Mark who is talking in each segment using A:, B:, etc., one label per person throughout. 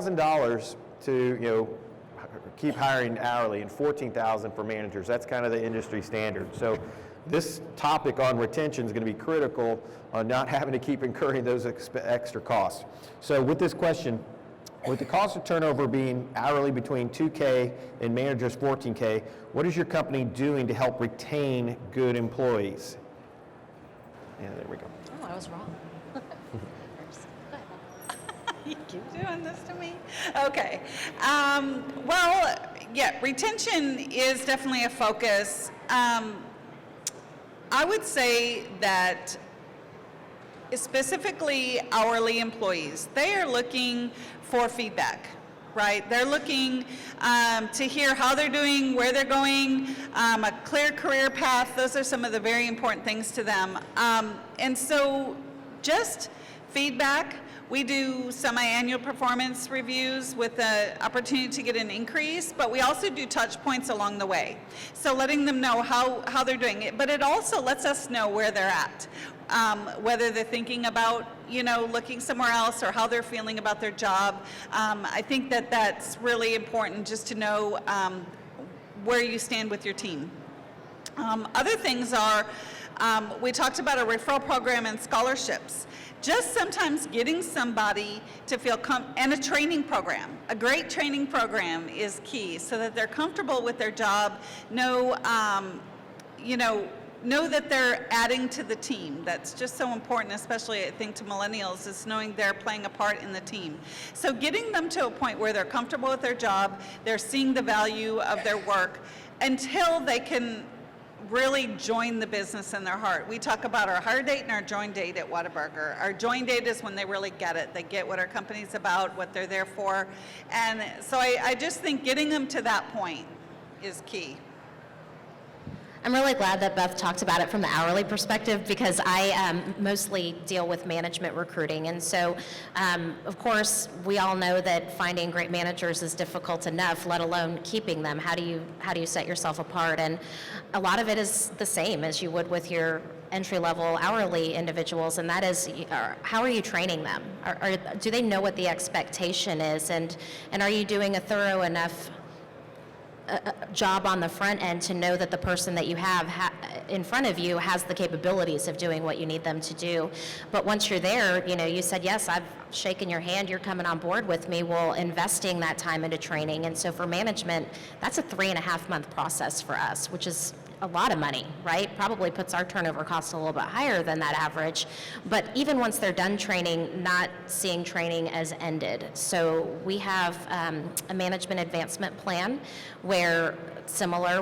A: $10,000 to, keep hiring hourly, and $14,000 for managers. That's kind of the industry standard. So this topic on retention is going to be critical on not having to keep incurring those extra costs. So with this question, with the cost of turnover being hourly between $2K and managers $14K, what is your company doing to help retain good employees? Yeah, there we go.
B: Oh, I was wrong. You keep doing this to me? Okay. Well, yeah, retention is definitely a focus. I would say that specifically hourly employees, they are looking for feedback, right? They're looking to hear how they're doing, where they're going, a clear career path. Those are some of the very important things to them. And so just feedback. We do semi-annual performance reviews with the opportunity to get an increase, but we also do touch points along the way. So letting them know how they're doing it, but it also lets us know where they're at. Whether they're thinking about, looking somewhere else or how they're feeling about their job. I think that that's really important just to know where you stand with your team. Other things are, we talked about a referral program and scholarships. Just sometimes getting somebody to feel and a training program. A great training program is key so that they're comfortable with their job, know that they're adding to the team. That's just so important, especially I think to millennials, is knowing they're playing a part in the team. So getting them to a point where they're comfortable with their job, they're seeing the value of their work until they can really join the business in their heart. We talk about our hire date and our join date at Whataburger. Our join date is when they really get it. They get what our company's about, what they're there for. And so I just think getting them to that point is key.
C: I'm really glad that Beth talked about it from the hourly perspective because I mostly deal with management recruiting. And so, of course, we all know that finding great managers is difficult enough, let alone keeping them. How do you set yourself apart? And a lot of it is the same as you would with your entry-level hourly individuals, and that is, how are you training them? Do they know what the expectation is? And are you doing a thorough enough job on the front end to know that the person that you have in front of you has the capabilities of doing what you need them to do? But once you're there, you said, yes, I've shaken your hand, you're coming on board with me. Well, investing that time into training. And so for management, that's a 3.5-month process for us, which is a lot of money, right? Probably puts our turnover cost a little bit higher than that average. But even once they're done training, not seeing training as ended. So we have a management advancement plan where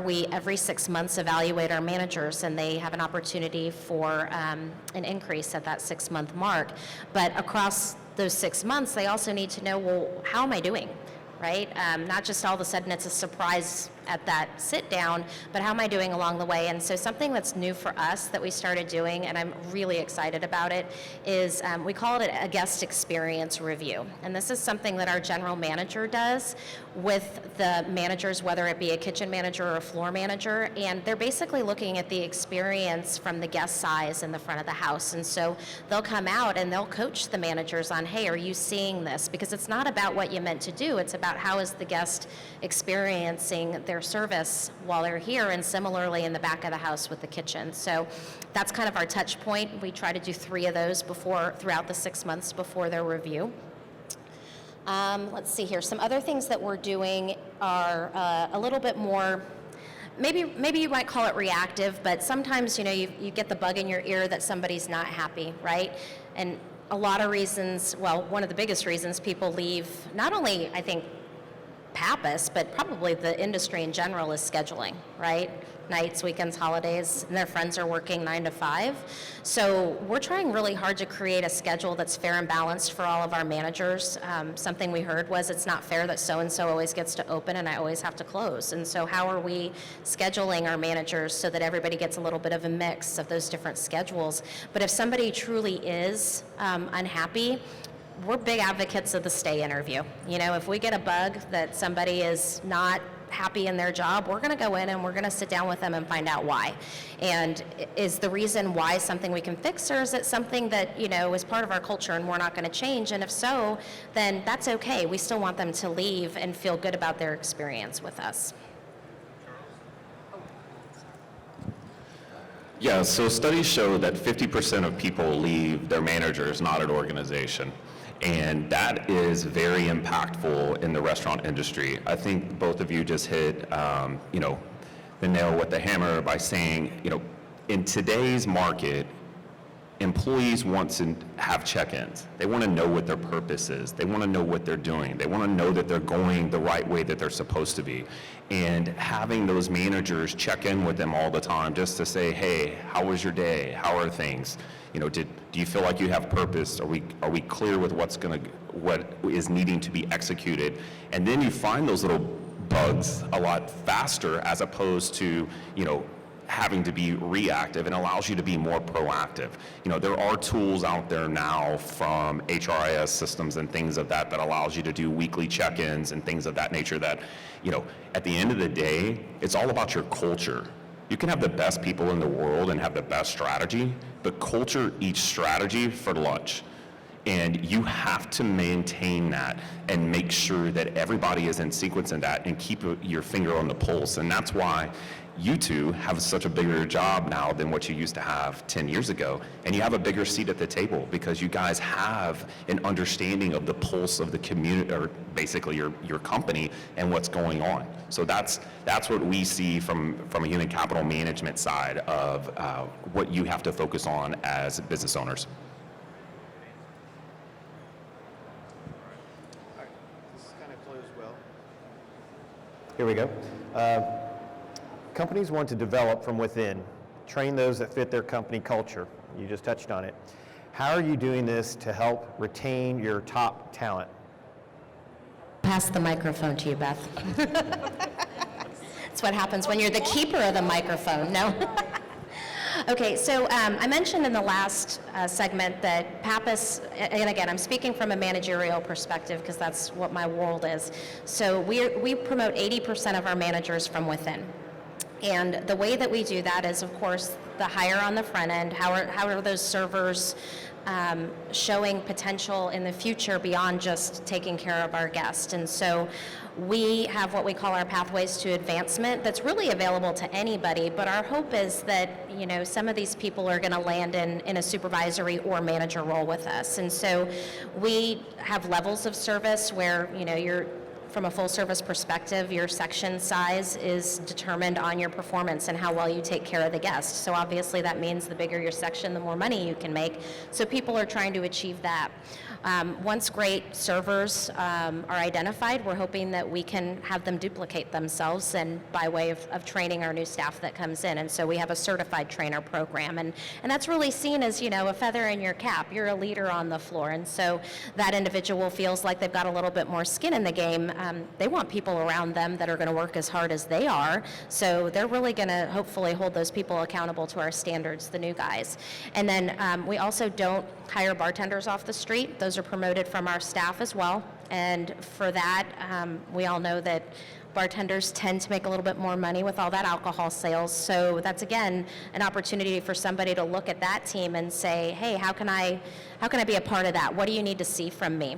C: we every 6 months evaluate our managers, and they have an opportunity for an increase at that 6-month mark. But across those 6 months, they also need to know, well, how am I doing? Right? Not just all of a sudden it's a surprise at that sit down, but how am I doing along the way? And so something that's new for us that we started doing, and I'm really excited about it, is we call it a guest experience review. And this is something that our general manager does with the managers, whether it be a kitchen manager or a floor manager, and they're basically looking at the experience from the guest size in the front of the house. And so they'll come out and they'll coach the managers on, hey, are you seeing this? Because it's not about what you meant to do, it's about how is the guest experiencing their service while they're here, and similarly in the back of the house with the kitchen. So that's kind of our touch point. We try to do 3 of those throughout the 6 months before their review. Let's see here. Some other things that we're doing are a little bit more, maybe you might call it reactive, but sometimes you get the bug in your ear that somebody's not happy, right? And a lot of reasons, well, one of the biggest reasons people leave, not only I think Pappas, but probably the industry in general, is scheduling, right? Nights, weekends, holidays, and their friends are working 9 to 5. So we're trying really hard to create a schedule that's fair and balanced for all of our managers. Something we heard was, it's not fair that so-and-so always gets to open and I always have to close. And so how are we scheduling our managers so that everybody gets a little bit of a mix of those different schedules? But if somebody truly is unhappy, we're big advocates of the stay interview. If we get a bug that somebody is not happy in their job, we're going to go in and we're going to sit down with them and find out why. And is the reason why something we can fix, or is it something that, you know, is part of our culture and we're not going to change? And if so, then that's okay. We still want them to leave and feel good about their experience with us.
D: Yeah, so studies show that 50% of people leave their managers, not an organization. And that is very impactful in the restaurant industry. I think both of you just hit, the nail with the hammer by saying, in today's market, employees want to have check-ins. They want to know what their purpose is. They want to know what they're doing. They want to know that they're going the right way that they're supposed to be. And having those managers check in with them all the time just to say, hey, how was your day? How are things? Do you feel like you have purpose? Are we clear with what is needing to be executed? And then you find those little bugs a lot faster, as opposed to, having to be reactive, and allows you to be more proactive. There are tools out there now from HRIS systems and things of that allows you to do weekly check-ins and things of that nature that, at the end of the day, it's all about your culture. You can have the best people in the world and have the best strategy, but culture eats strategy for lunch. And you have to maintain that and make sure that everybody is in sequence in that and keep your finger on the pulse. And that's why you two have such a bigger job now than what you used to have 10 years ago. And you have a bigger seat at the table because you guys have an understanding of the pulse of the community, or basically your company and what's going on. So that's what we see from a human capital management side of what you have to focus on as business owners.
A: Here we go. Companies want to develop from within, train those that fit their company culture. You just touched on it. How are you doing this to help retain your top talent?
C: Pass the microphone to you, Beth. That's what happens when you're the keeper of the microphone, no? Okay, so I mentioned in the last segment that Pappas, and again, I'm speaking from a managerial perspective because that's what my world is. So we promote 80% of our managers from within. And the way that we do that is, of course, the hire on the front end. How are those servers showing potential in the future beyond just taking care of our guests? And so we have what we call our pathways to advancement that's really available to anybody, but our hope is that, some of these people are going to land in a supervisory or manager role with us. And so we have levels of service where, you're from a full service perspective, your section size is determined on your performance and how well you take care of the guest. So obviously that means the bigger your section, the more money you can make. So people are trying to achieve that. Once great servers are identified, we're hoping that we can have them duplicate themselves, and by way of training our new staff that comes in. And so we have a certified trainer program, and that's really seen as, a feather in your cap. You're a leader on the floor, and so that individual feels like they've got a little bit more skin in the game. They want people around them that are going to work as hard as they are, so they're really going to hopefully hold those people accountable to our standards, the new guys. And then we also don't hire bartenders off the street. Those are promoted from our staff as well. And for that, we all know that bartenders tend to make a little bit more money with all that alcohol sales. So that's, again, an opportunity for somebody to look at that team and say, hey, how can I be a part of that? What do you need to see from me?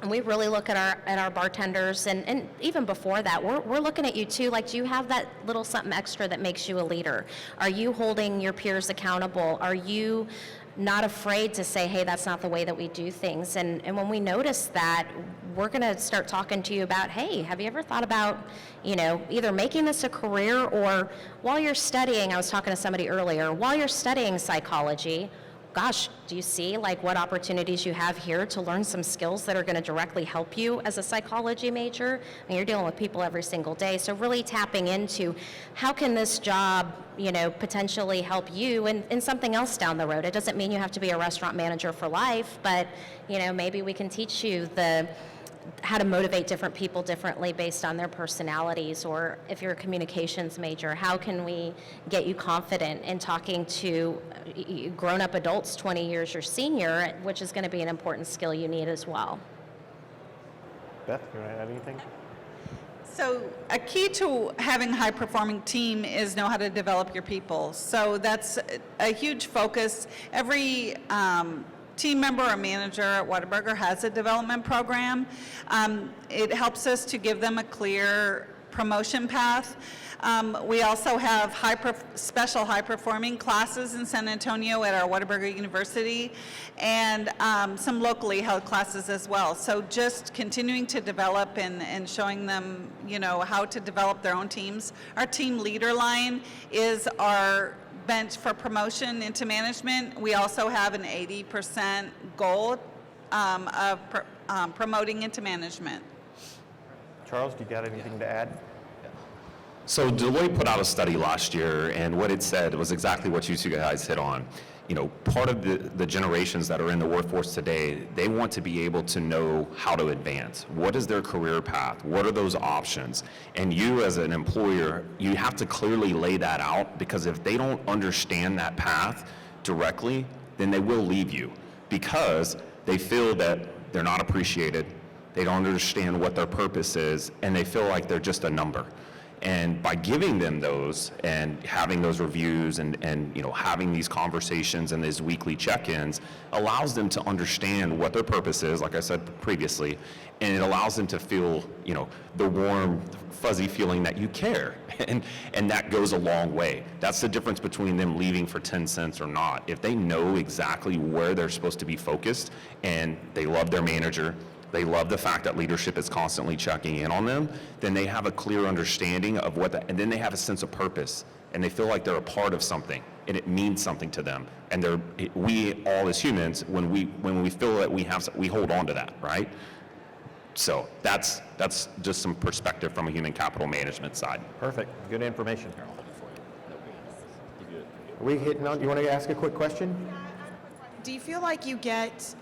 C: And we really look at our bartenders, and even before that, we're looking at you too. Like, do you have that little something extra that makes you a leader? Are you holding your peers accountable? Are you not afraid to say, hey, that's not the way that we do things? And when we notice that, we're going to start talking to you about, hey, have you ever thought about, either making this a career, or while you're studying, I was talking to somebody earlier, while you're studying psychology, gosh, do you see what opportunities you have here to learn some skills that are going to directly help you as a psychology major? I mean, you're dealing with people every single day, so really tapping into how can this job, potentially help you in something else down the road. It doesn't mean you have to be a restaurant manager for life, but maybe we can teach you how to motivate different people differently based on their personalities. Or if you're a communications major, how can we get you confident in talking to grown-up adults 20 years your senior, which is going to be an important skill you need as well.
A: Beth, you want to add anything?
B: So a key to having a high-performing team is know how to develop your people. So that's a huge focus. Every team member or manager at Whataburger has a development program. It helps us to give them a clear promotion path. We also have special high-performing classes in San Antonio at our Whataburger University, and some locally held classes as well. So just continuing to develop and showing them, you know, how to develop their own teams. Our team leader line is our bench for promotion into management. We also have an 80% goal of promoting into management.
A: Charles, do you got anything to add?
D: So Deloitte put out a study last year, and what it said was exactly what you two guys hit on. You know, part of the generations that are in the workforce today, they want to be able to know how to advance. What is their career path? What are those options? And you as an employer, you have to clearly lay that out, because if they don't understand that path directly, then they will leave you, because they feel that they're not appreciated, they don't understand what their purpose is, and they feel like they're just a number. And by giving them those and having those reviews and you know, having these conversations and these weekly check-ins allows them to understand what their purpose is, like I said previously, and it allows them to feel, you know, the warm, fuzzy feeling that you care. And that goes a long way. That's the difference between them leaving for 10 cents or not. If they know exactly where they're supposed to be focused and they love their manager, they love the fact that leadership is constantly checking in on them, then they have a clear understanding of and then they have a sense of purpose, and they feel like they're a part of something, and it means something to them. And we all as humans, when we feel that we hold on to that, right? So that's just some perspective from a human capital management side.
A: Perfect. Good information. Are we hitting on, you want to ask a quick question?
E: Do you feel like you get,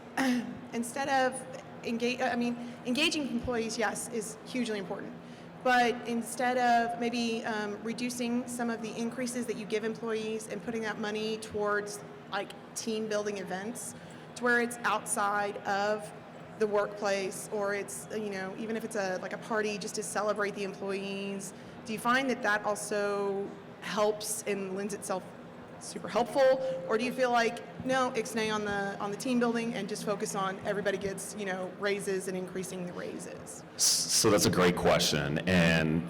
E: instead of engaging employees, yes, is hugely important. But instead of maybe reducing some of the increases that you give employees and putting that money towards like team building events, to where it's outside of the workplace, or it's, you know, even if it's like a party just to celebrate the employees, do you find that also helps and lends itself super helpful, or do you feel like no, ixnay on the team building and just focus on everybody gets, you know, raises and increasing the raises?
D: So that's a great question, and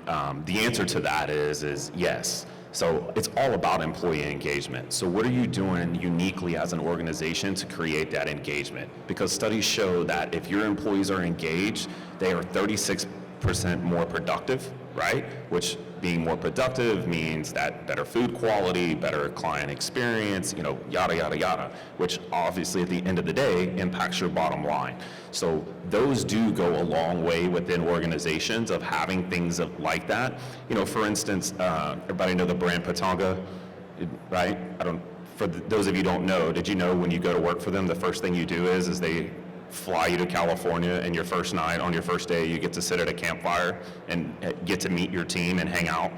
D: the answer to that is yes. So it's all about employee engagement. So what are you doing uniquely as an organization to create that engagement? Because studies show that if your employees are engaged, they are 36% more productive, right? Which being more productive means that better food quality, better client experience, you know, yada, yada, yada, which obviously at the end of the day impacts your bottom line. So those do go a long way within organizations of having things like that. You know, for instance, everybody know the brand Patanga, right? For those of you who don't know, did you know when you go to work for them, the first thing you do is they fly you to California, and your first night, on your first day, you get to sit at a campfire and get to meet your team and hang out.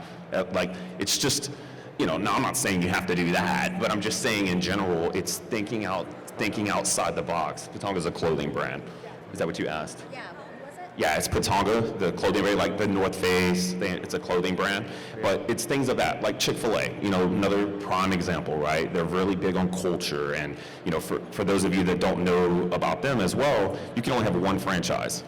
D: Like, it's just, you know, now I'm not saying you have to do that, but I'm just saying in general, it's thinking outside the box. Patanga's a clothing brand. Is that what you asked?
C: Yeah, what was it?
D: Yeah, it's Patanga, the clothing brand, like the North Face, it's a clothing brand. But it's things of that, like Chick-fil-A, you know, another prime example, right? They're really big on culture. And, you know, for those of you that don't know about them as well, you can only have one franchise.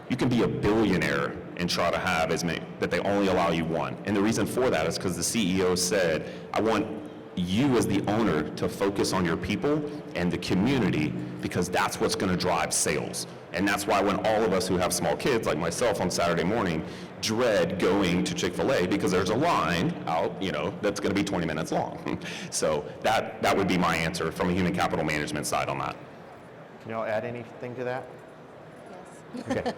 D: You can be a billionaire and try to have as many, but they only allow you one. And the reason for that is because the CEO said, I want you as the owner to focus on your people and the community, because that's what's going to drive sales. And that's why when all of us who have small kids, like myself on Saturday morning, dread going to Chick-fil-A because there's a line out, you know, that's going to be 20 minutes long. So that would be my answer from a human capital management side on that.
A: Can y'all add anything to that?
C: Yes.
A: Okay.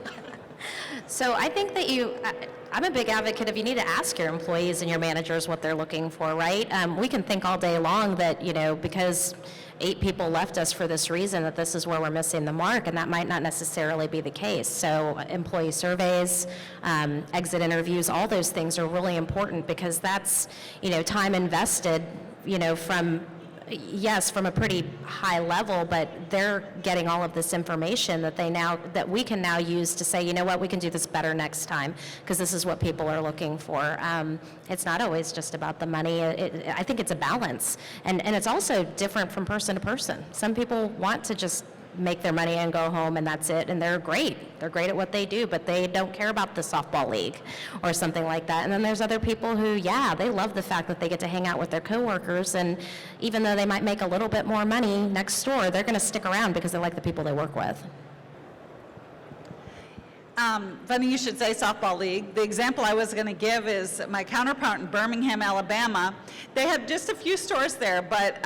C: So I think that I'm a big advocate of you need to ask your employees and your managers what they're looking for, right? We can think all day long that, you know, because 8 people left us for this reason, that this is where we're missing the mark, and that might not necessarily be the case. So employee surveys, exit interviews, all those things are really important, because that's, you know, time invested, you know, from yes, from a pretty high level, but they're getting all of this information that we can now use to say, you know what, we can do this better next time, because this is what people are looking for. It's not always just about the money. I think it's a balance, and it's also different from person to person. Some people want to just make their money and go home and that's it, and they're great at what they do, but they don't care about the softball league or something like that. And then there's other people who, they love the fact that they get to hang out with their coworkers, and even though they might make a little bit more money next door, they're going to stick around because they like the people they work with.
B: Funny you should say softball league. The example I was going to give is my counterpart in Birmingham, Alabama. They have just a few stores there, but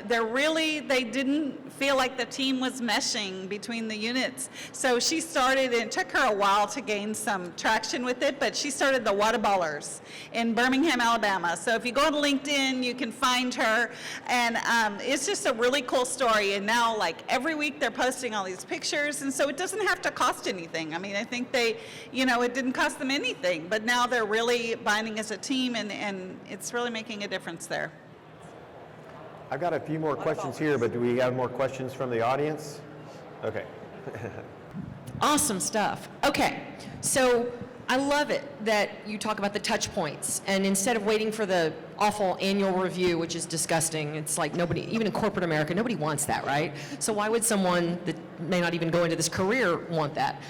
B: they didn't feel like the team was meshing between the units. So she started, and it took her a while to gain some traction with it, but she started the Whataburgers in Birmingham, Alabama. So if you go to LinkedIn, you can find her, and it's just a really cool story. And now, like, every week they're posting all these pictures, and so it doesn't have to cost anything. I mean, I think it didn't cost them anything, but now they're really binding as a team, and it's really making a difference there.
A: I've got a few more questions here, but do we have more questions from the audience? Okay.
F: Awesome stuff. Okay, so I love it that you talk about the touch points, and instead of waiting for the awful annual review, which is disgusting, it's like nobody, even in corporate America, nobody wants that, right? So why would someone that may not even go into this career want that?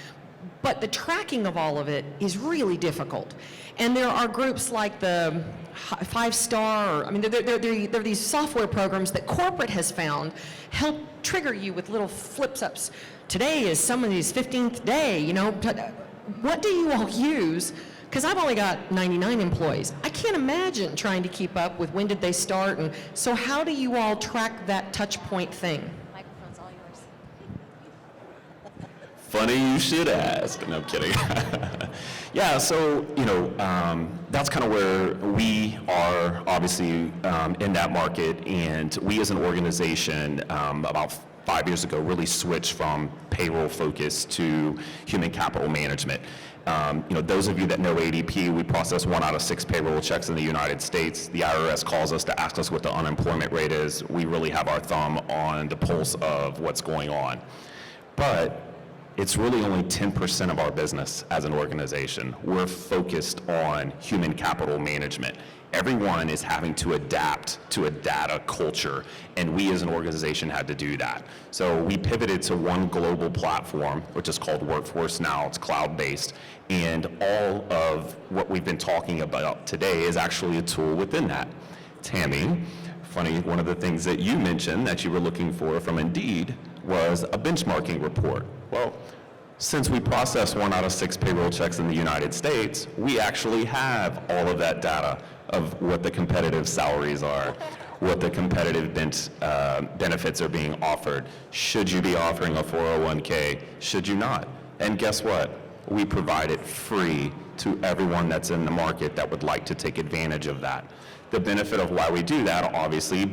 F: But the tracking of all of it is really difficult. And there are groups like the 5-star, there are these software programs that corporate has found help trigger you with little flips-ups. Today is somebody's 15th day, What do you all use? Because I've only got 99 employees. I can't imagine trying to keep up with when did they start. And so how do you all track that touch point thing?
C: Microphone's all yours.
D: Funny you should ask. No, I'm kidding. Yeah, so, that's kind of where we are, obviously, in that market. And we as an organization, about 5 years ago, really switched from payroll focus to human capital management. Those of you that know ADP, we process 1 out of 6 payroll checks in the United States. The IRS calls us to ask us what the unemployment rate is. We really have our thumb on the pulse of what's going on. But it's really only 10% of our business as an organization. We're focused on human capital management. Everyone is having to adapt to a data culture, and we as an organization had to do that. So we pivoted to one global platform, which is called Workforce Now. It's cloud-based, and all of what we've been talking about today is actually a tool within that. Tammy, funny, one of the things that you mentioned that you were looking for from Indeed was a benchmarking report. Well, since we process 1 out of 6 payroll checks in the United States, we actually have all of that data of what the competitive salaries are, what the competitive benefits are being offered. Should you be offering a 401k? Should you not? And guess what? We provide it free to everyone that's in the market that would like to take advantage of that. The benefit of why we do that, obviously,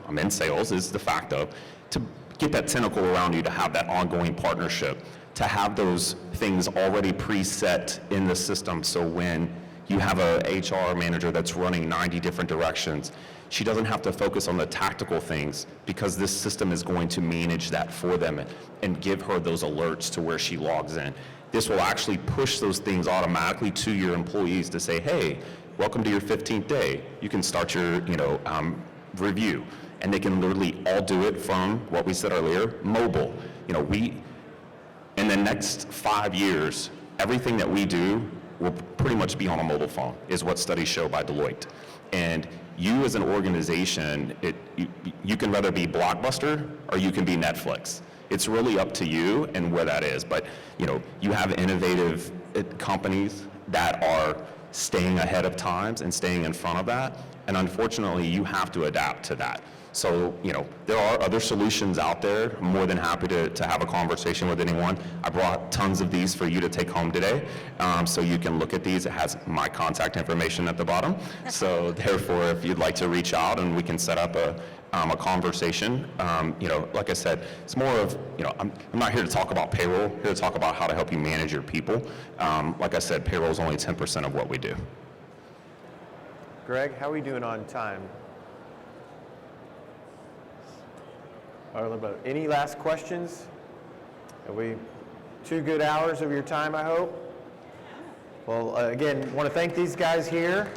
D: I'm in sales, is the fact of to get that tentacle around you, to have that ongoing partnership, to have those things already preset in the system, so when you have a HR manager that's running 90 different directions, she doesn't have to focus on the tactical things, because this system is going to manage that for them and give her those alerts to where she logs in. This will actually push those things automatically to your employees to say, hey, welcome to your 15th day. You can start your review. And they can literally all do it from what we said earlier, mobile. In the next 5 years, everything that we do will pretty much be on a mobile phone, is what studies show by Deloitte. And you as an organization, you can rather be Blockbuster or you can be Netflix. It's really up to you and where that is. But you have innovative companies that are staying ahead of times and staying in front of that. And unfortunately, you have to adapt to that. So, there are other solutions out there. I'm more than happy to have a conversation with anyone. I brought tons of these for you to take home today, so you can look at these. It has my contact information at the bottom. So therefore, if you'd like to reach out and we can set up a conversation, like I said, it's more of, I'm not here to talk about payroll, I'm here to talk about how to help you manage your people. Like I said, payroll is only 10% of what we do.
A: Greg, how are we doing on time? Any last questions? Have we 2 good hours of your time, I hope? Well, again, want to thank these guys here.